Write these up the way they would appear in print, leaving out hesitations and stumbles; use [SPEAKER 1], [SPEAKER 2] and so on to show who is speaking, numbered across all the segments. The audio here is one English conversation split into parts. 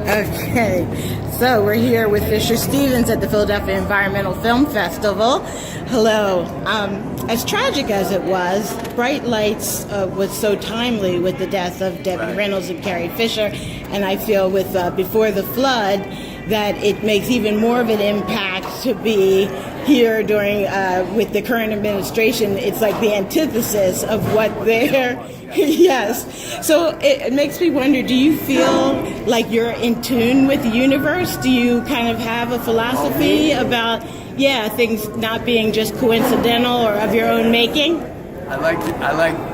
[SPEAKER 1] Okay, so we're here with Fisher Stevens at the Philadelphia Environmental Film Festival. Hello. As tragic as it was, Bright Lights was so timely with the death of Debbie Reynolds and Carrie Fisher, and I feel with Before the Flood that it makes even more of an impact to be here during with the current administration. It's like the antithesis of what they're yes. So it makes me wonder, do you feel like you're in tune with the universe? Do you kind of have a philosophy about things not being just coincidental or of your own making?
[SPEAKER 2] I like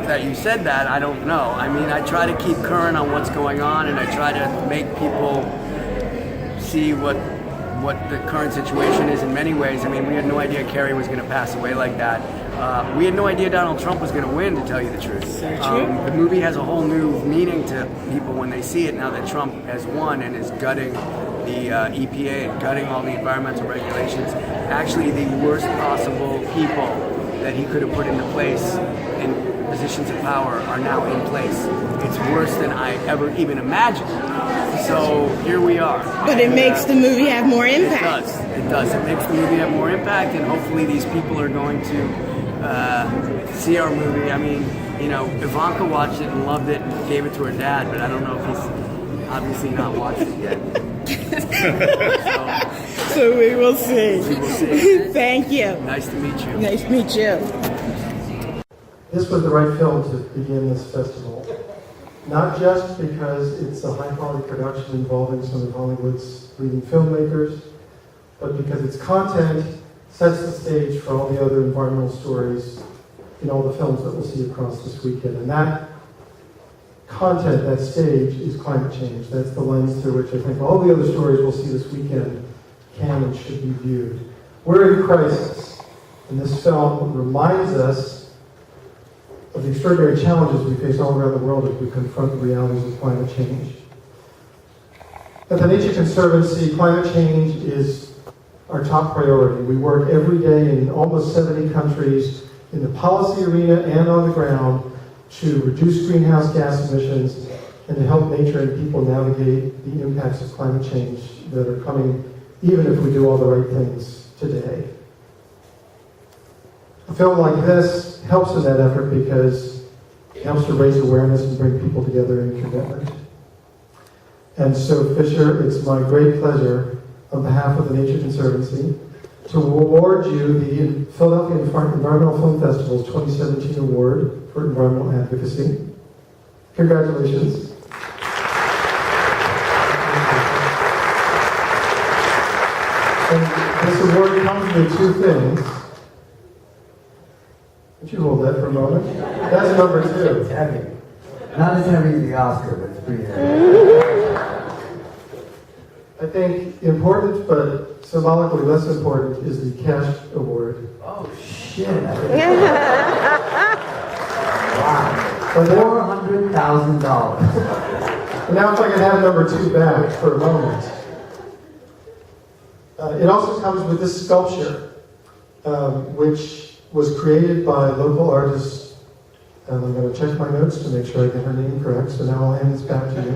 [SPEAKER 2] that you said that. I don't know. I mean, I try to keep current on what's going on, and I try to make people see what the current situation is in many ways. I mean, we had no idea Carrie was going to pass away like that. We had no idea Donald Trump was going to win, to tell you the truth. The movie has a whole new meaning to people when they see it now that Trump has won and is gutting the EPA and gutting all the environmental regulations. Actually, the worst possible people that he could have put into place in positions of power are now in place. It's worse than I ever even imagined. So here we are.
[SPEAKER 1] But it makes the movie have more impact.
[SPEAKER 2] It does. It makes the movie have more impact, and hopefully these people are going to see our movie. I mean, you know, Ivanka watched it and loved it and gave it to her dad, but I don't know if he's obviously not watched it yet.
[SPEAKER 1] So we will see.
[SPEAKER 2] We will see.
[SPEAKER 1] Thank you.
[SPEAKER 2] Nice to meet you.
[SPEAKER 1] Nice to meet you.
[SPEAKER 3] This was the right film to begin this festival. Not just because it's a high-quality production involving some of Hollywood's leading filmmakers, but because its content sets the stage for all the other environmental stories in all the films that we'll see across this weekend. And that content, that stage, is climate change. That's the lens through which I think all the other stories we'll see this weekend can and should be viewed. We're in crisis, and this film reminds us of the extraordinary challenges we face all around the world as we confront the realities of climate change. At the Nature Conservancy, climate change is our top priority. We work every day in almost 70 countries in the policy arena and on the ground to reduce greenhouse gas emissions and to help nature and people navigate the impacts of climate change that are coming, even if we do all the right things today. A film like this helps in that effort because it helps to raise awareness and bring people together in commitment. And so, Fisher, it's my great pleasure, on behalf of the Nature Conservancy, to award you the Philadelphia Environmental Film Festival's 2017 Award for Environmental Advocacy. Congratulations. And this award comes with two things. Would you hold that for a moment? That's number two.
[SPEAKER 4] It's heavy. Not as heavy as the Oscar, but it's pretty heavy.
[SPEAKER 3] I think important, but symbolically less important, is the cash award.
[SPEAKER 4] Oh, shit. Wow. $400,000.
[SPEAKER 3] And now if I can have number two back for a moment. It also comes with this sculpture, which was created by local artists, and I'm going to check my notes to make sure I get her name correct, so now I'll hand this back to you.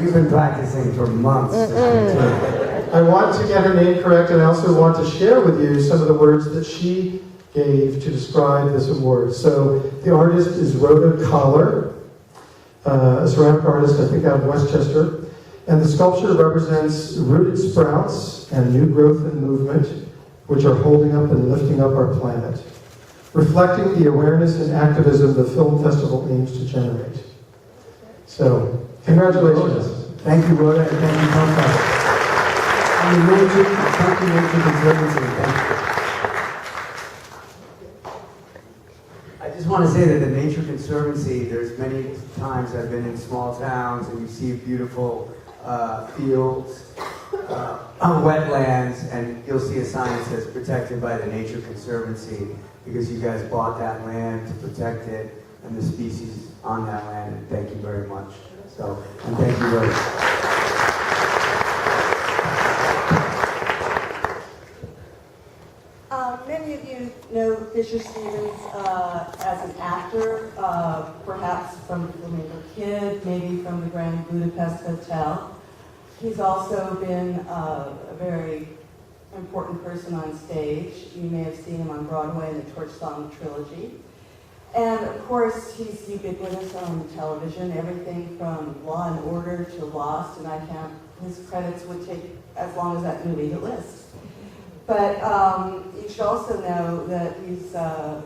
[SPEAKER 4] We've been practicing for months.
[SPEAKER 3] I want to get her name correct, and I also want to share with you some of the words that she gave to describe this award. So the artist is Rhoda Collar, a ceramic artist, I think out of Westchester, and the sculpture represents rooted sprouts and new growth and movement, which are holding up and lifting up our planet, reflecting the awareness and activism the film festival aims to generate. So, congratulations.
[SPEAKER 4] Thank you, Rhoda, and thank you, Film Festival. Thank you, Nature Conservancy. Thank you. I just want to say that the Nature Conservancy, there's many times I've been in small towns and you see beautiful fields, wetlands, and you'll see a sign that says protected by the Nature Conservancy because you guys bought that land to protect it and the species on that land, and thank you very much. So, and thank you very much.
[SPEAKER 5] Many of you know Fisher Stevens as an actor, perhaps from Filmmaker Kid, maybe from the Grand Budapest Hotel. He's also been a very important person on stage. You may have seen him on Broadway in the Torch Song trilogy. And of course, he's ubiquitous on television, everything from Law and Order to Lost, and his credits would take as long as that movie to list. But you should also know that he's a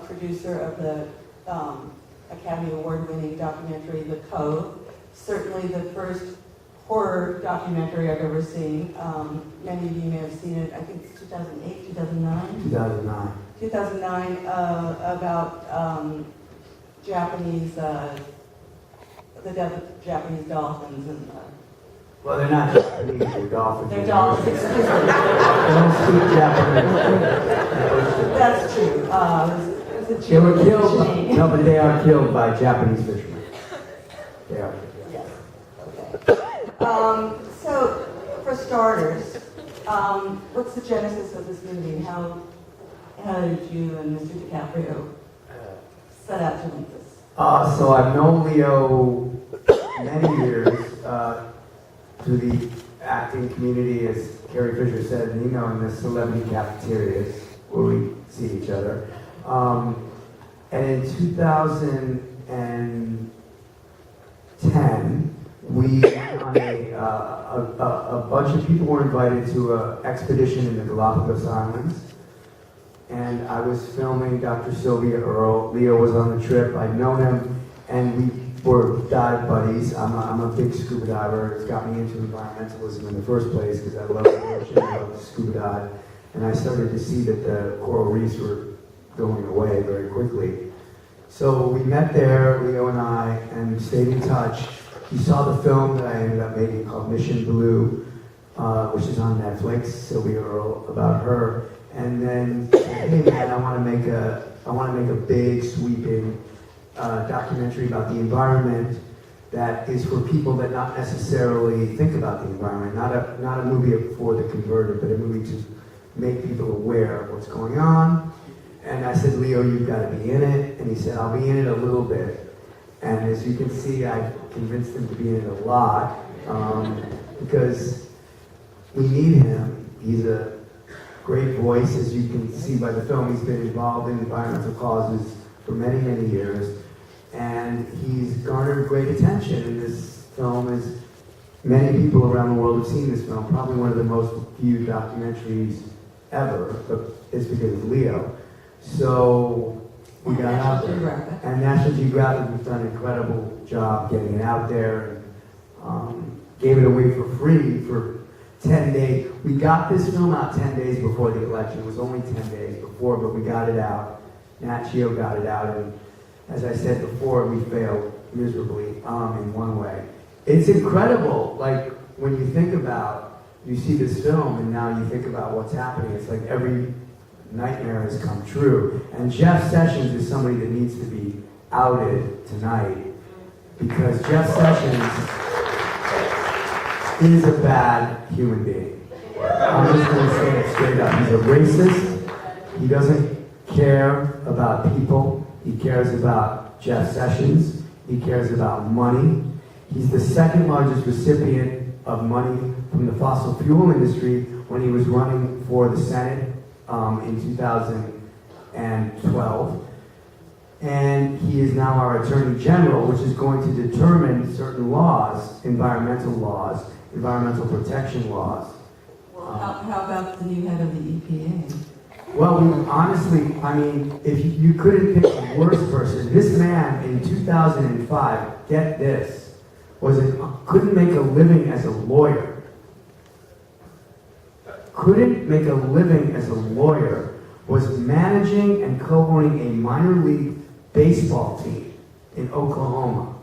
[SPEAKER 5] producer of the Academy Award-winning documentary, The Cove, certainly the first horror documentary I've ever seen. Many of you may have seen it, I think it's 2008, 2009?
[SPEAKER 4] 2009.
[SPEAKER 5] 2009, about Japanese, the death of Japanese dolphins. And,
[SPEAKER 4] Well, they're not Japanese, they're dolphins.
[SPEAKER 5] they're dolphins, excuse me.
[SPEAKER 4] They don't speak Japanese.
[SPEAKER 5] That's true. It was a
[SPEAKER 4] They were killed,
[SPEAKER 5] Japanese
[SPEAKER 4] no, but they are killed by Japanese fishermen. They are.
[SPEAKER 5] Yes. Okay. So, for starters, what's the genesis of this movie? How did you and Mr. DiCaprio set out to make this?
[SPEAKER 4] So I've known Leo many years through the acting community, as Carrie Fisher said, and in the celebrity cafeterias where we see each other. And in 2010, we went on a bunch of people were invited to an expedition in the Galapagos Islands. And I was filming Dr. Sylvia Earle. Leo was on the trip. I'd known him, and we were dive buddies. I'm a big scuba diver. It's got me into environmentalism in the first place because I love the ocean, I love to scuba dive. And I started to see that the coral reefs were going away very quickly. So we met there, Leo and I, and stayed in touch. He saw the film that I ended up making called Mission Blue, which is on Netflix, Sylvia Earle, about her. And then said, hey man, I want to make a big, sweeping documentary about the environment that is for people that not necessarily think about the environment. Not a movie for the converted, but a movie to make people aware of what's going on. And I said, Leo, you've got to be in it. And he said, I'll be in it a little bit. And as you can see, I convinced him to be in it a lot because we need him. He's a great voice, as you can see by the film. He's been involved in environmental causes for many, many years, and he's garnered great attention. And this film is, many people around the world have seen this film, probably one of the most viewed documentaries ever, but it's because of Leo. So we got out there, and National Geographic has done an incredible job getting it out there, and gave it away for free for 10 days. We got this film out 10 days before the election. It was only 10 days before, but we got it out. Nat Geo got it out, and as I said before, we failed miserably in one way. It's incredible, like when you think about, you see this film and now you think about what's happening, it's like every nightmare has come true. And Jeff Sessions is somebody that needs to be outed tonight, because Jeff Sessions is a bad human being. I'm just going to say it straight up. He's a racist. He doesn't care about people. He cares about Jeff Sessions. He cares about money. He's the second largest recipient of money from the fossil fuel industry when he was running for the Senate in 2012. And he is now our Attorney General, which is going to determine certain laws, environmental protection laws.
[SPEAKER 5] Well, how about the new head of the EPA?
[SPEAKER 4] Well, honestly, I mean, if you couldn't pick a worse person, this man in 2005, get this, couldn't make a living as a lawyer. Couldn't make a living as a lawyer, was managing and co-owning a minor league baseball team in Oklahoma.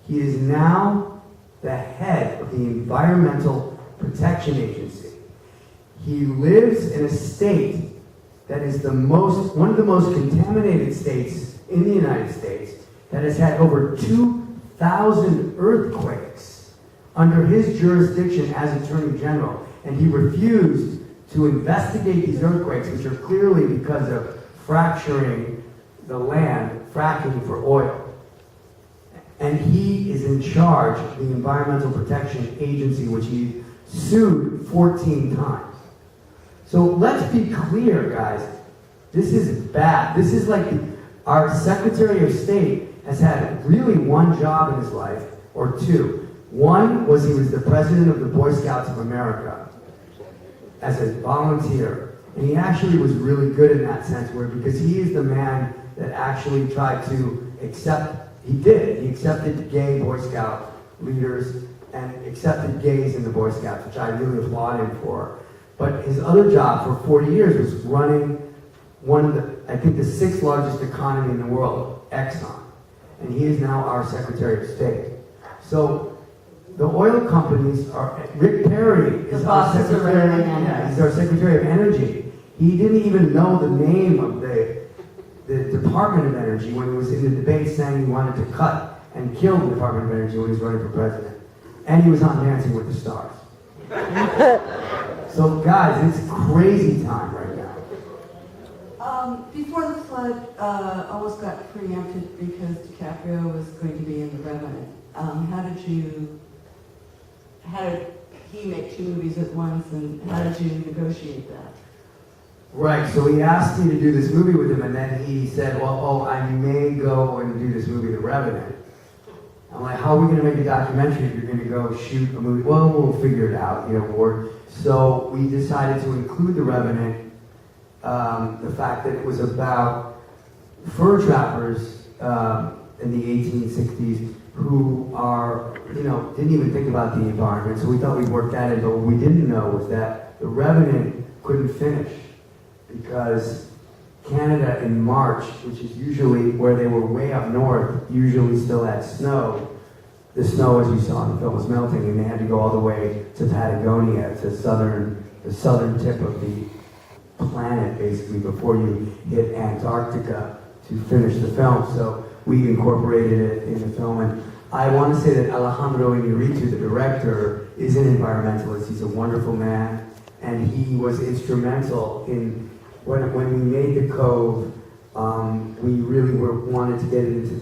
[SPEAKER 4] He is now the head of the Environmental Protection Agency. He lives in a state that is one of the most contaminated states in the United States, that has had over 2,000 earthquakes under his jurisdiction as Attorney General. And he refused to investigate these earthquakes, which are clearly because of fracturing the land, fracking for oil. And he is in charge of the Environmental Protection Agency, which he sued 14 times. So let's be clear, guys. This is bad. This is like our Secretary of State has had really one job in his life, or two. One was he was the president of the Boy Scouts of America as a volunteer. And he actually was really good in that sense, because he is the man that actually tried to accept, he accepted gay Boy Scout leaders and accepted gays in the Boy Scouts, which I really applaud him for. But his other job for 40 years was running one of the, I think the 6th largest economy in the world, Exxon. And he is now our Secretary of State. So the oil companies are, Rick Perry is our Secretary, he's our Secretary of Energy. He didn't even know the name of the Department of Energy when he was in the debate saying he wanted to cut and kill the Department of Energy when he was running for president. And he was on Dancing with the Stars. So guys, it's crazy time right now.
[SPEAKER 5] Before the flood almost got preempted because DiCaprio was going to be in The Revenant, how did he make 2 movies at once, and how did you negotiate that?
[SPEAKER 4] Right, so he asked me to do this movie with him, and then he said, well, I may go and do this movie, The Revenant. I'm like, how are we going to make a documentary if you're going to go shoot a movie? Well, we'll figure it out, So we decided to include The Revenant, the fact that it was about fur trappers in the 1860s who are, didn't even think about the environment. So we thought we'd work that in, but what we didn't know was that The Revenant couldn't finish because Canada in March, which is usually where they were way up north, usually still had snow. The snow, as you saw in the film, was melting, and they had to go all the way to Patagonia, to the southern tip of the planet, basically, before you hit Antarctica to finish the film. So we incorporated it in the film, and I want to say that Alejandro Iñárritu, the director, is an environmentalist. He's a wonderful man, and he was instrumental in when we made The Cove. We really wanted to get it into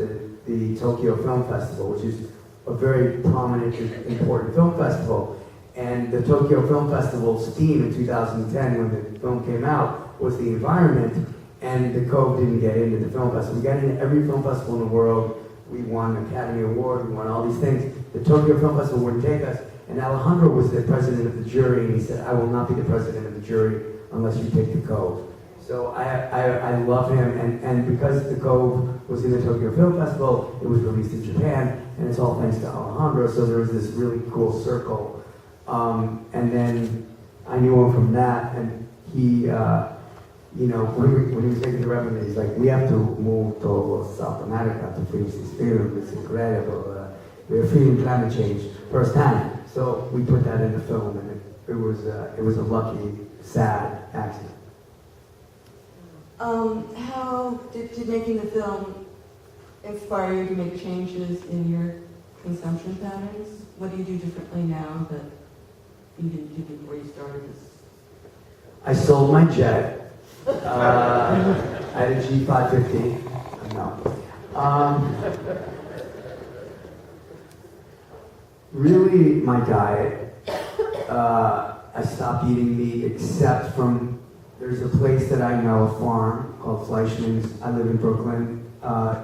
[SPEAKER 4] the Tokyo Film Festival, which is a very prominent, important film festival. And the Tokyo Film Festival's theme in 2010, when the film came out, was the environment, and The Cove didn't get into the film festival. We got into every film festival in the world. We won an Academy Award, we won all these things. The Tokyo Film Festival wouldn't take us, and Alejandro was the president of the jury, and he said, I will not be the president of the jury unless you take The Cove. So I love him, and because The Cove was in the Tokyo Film Festival, it was released in Japan, and it's all thanks to Alejandro, so there was this really cool circle. And then I knew him from that, and he, when he was making The Revenant, he's like, we have to move to South America to finish this film, it's incredible. We're feeling climate change firsthand. So we put that in the film, and it was a lucky, sad accident.
[SPEAKER 5] How did making the film inspire you to make changes in your consumption patterns? What do you do differently now that you didn't do before you started this?
[SPEAKER 4] I sold my jet. I had a G550. No. Really, my diet. I stopped eating meat except from, there's a place that I know, a farm called Fleischmann's. I live in Brooklyn. I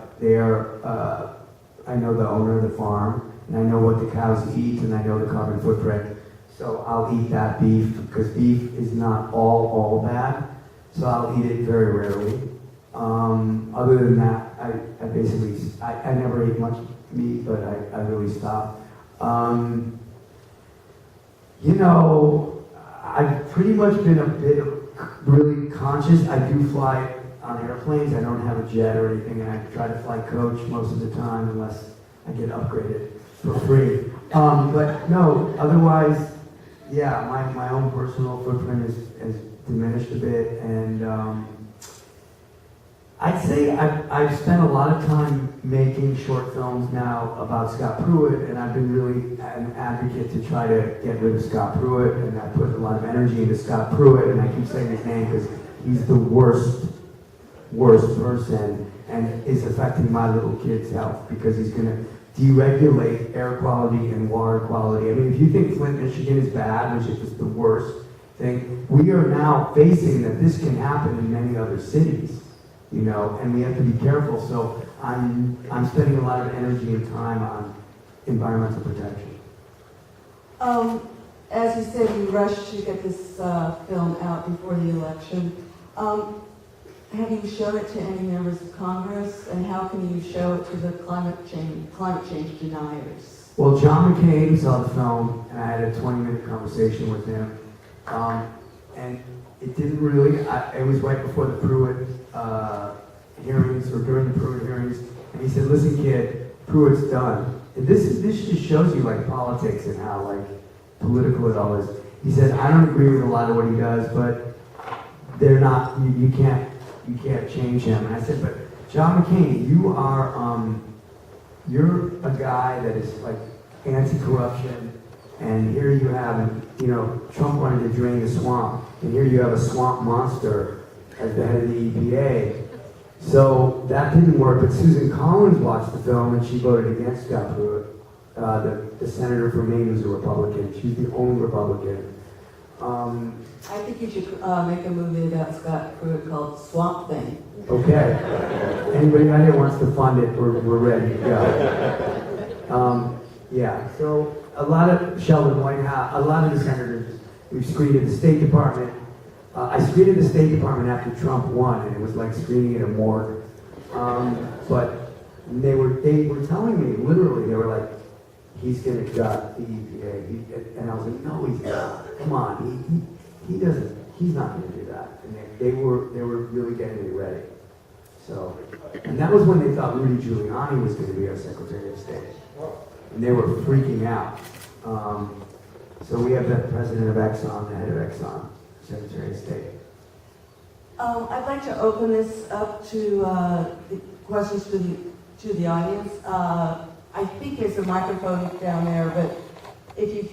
[SPEAKER 4] know the owner of the farm, and I know what the cows eat, and I know the carbon footprint. So I'll eat that beef, because beef is not all bad. So I'll eat it very rarely. Other than that, I never ate much meat, but I really stopped. I've pretty much been a bit really conscious. I do fly on airplanes. I don't have a jet or anything, and I try to fly coach most of the time unless I get upgraded for free. But no, otherwise, yeah, my own personal footprint has diminished a bit, and I'd say I've spent a lot of time making short films now about Scott Pruitt, and I've been really an advocate to try to get rid of Scott Pruitt, and I put a lot of energy into Scott Pruitt, and I keep saying his name because he's the worst person, and is affecting my little kid's health, because he's going to deregulate air quality and water quality. I mean, if you think Flint, Michigan is bad, which is just the worst thing, we are now facing that this can happen in many other cities, you know, and we have to be careful. So I'm spending a lot of energy and time on environmental protection.
[SPEAKER 5] As you said, you rushed to get this film out before the election. Have you shown it to any members of Congress, and how can you show it to the climate change deniers?
[SPEAKER 4] Well, John McCain saw the film, and I had a 20-minute conversation with him, and it didn't really. It was right before the Pruitt hearings, or during the Pruitt hearings, and he said, "Listen, kid, Pruitt's done." And this just shows you like politics and how like political it all is. He said, "I don't agree with a lot of what he does, but they're not. You can't change him." And I said, "But John McCain, you're a guy that is like anti-corruption, and here you have, you know, Trump wanted to drain the swamp, and here you have a swamp monster as the head of the EPA." So that didn't work, but Susan Collins watched the film and she voted against Scott Pruitt, the senator from Maine who's a Republican. She's the only Republican.
[SPEAKER 5] I think you should make a movie about Scott Pruitt called Swamp Thing.
[SPEAKER 4] Okay. Anybody out here wants to fund it, we're ready to go. Yeah, so a lot of Sheldon Whitehouse, a lot of the senators, we've screened at the State Department. I screened at the State Department after Trump won, and it was like screening at a morgue. But they were telling me, literally, they were like, "He's going to gut the EPA." And I was like, "No, he's not. Come on, he doesn't. He's not going to do that." And they were really getting me ready. So, and that was when they thought Rudy Giuliani was going to be our Secretary of State, and they were freaking out. So we have the president of Exxon, the head of Exxon, Secretary of State.
[SPEAKER 5] I'd like to open this up to the questions to the audience. I think there's a microphone down there, but if you